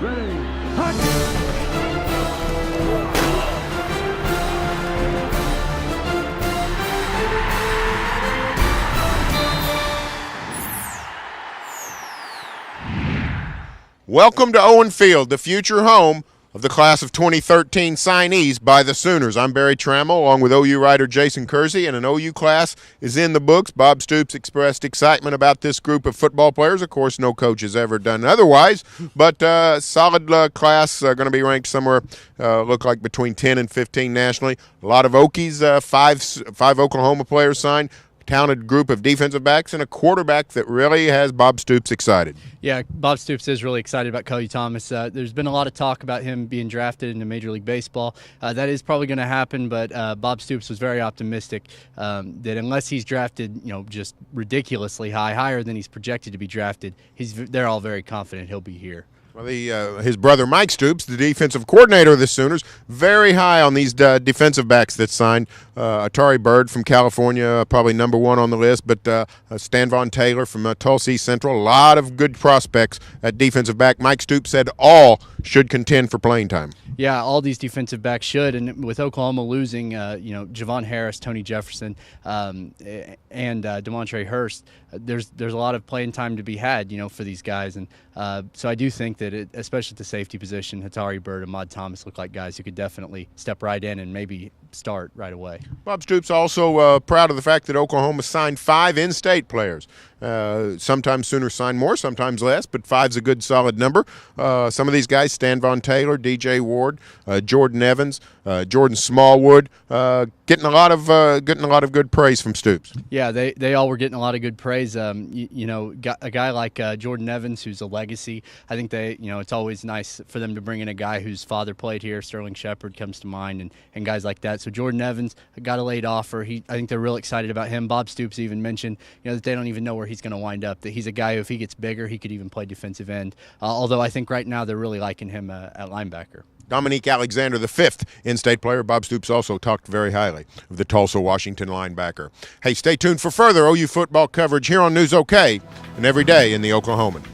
Ready. Hot. Welcome to Owen Field, the future home of the class of 2013 signees by the Sooners. I'm Barry Tramel, along with OU writer Jason Kersey, and an OU class is in the books. Bob Stoops expressed excitement about this group of football players. Of course, no coach has ever done otherwise, but solid class, going to be ranked somewhere, look like between 10 and 15 nationally. A lot of Okies, five Oklahoma players signed. Talented group of defensive backs and a quarterback that really has Bob Stoops excited. Yeah, Bob Stoops is really excited about Cody Thomas. There's been a lot of talk about him being drafted into Major League Baseball. That is probably going to happen, but Bob Stoops was very optimistic that unless he's drafted, just ridiculously higher than he's projected to be drafted, they're all very confident he'll be here. Well, his brother Mike Stoops, the defensive coordinator of the Sooners, very high on these defensive backs that signed. Atari Bird from California, probably number one on the list, but Stan Von Taylor from Tulsa East Central, a lot of good prospects at defensive back. Mike Stoops said all should contend for playing time. Yeah, all these defensive backs should, and with Oklahoma losing, Javon Harris, Tony Jefferson, and DeMontre Hurst, there's a lot of playing time to be had, for these guys, and so I do think that, especially at the safety position, Hatari Bird and Ahmad Thomas look like guys who could definitely step right in and maybe start right away. Bob Stoops also proud of the fact that Oklahoma signed 5 in-state players. Sometimes Sooners sign more, sometimes less, but 5's a good solid number. Some of these guys, Stan Von Taylor, DJ Ward, Jordan Evans, Jordan Smallwood, getting a lot of good praise from Stoops. Yeah, they all were getting a lot of good praise. A guy like Jordan Evans, who's a legacy. I think it's always nice for them to bring in a guy whose father played here. Sterling Shepard comes to mind, and guys like that. So Jordan Evans got a late offer. I think they're real excited about him. Bob Stoops even mentioned that they don't even know where he's going to wind up. That he's a guy who, if he gets bigger, he could even play defensive end. Although I think right now they're really liking him at linebacker. Dominique Alexander, the 5th in-state player. Bob Stoops also talked very highly of the Tulsa, Washington linebacker. Hey, stay tuned for further OU football coverage here on News OK and every day in the Oklahoman.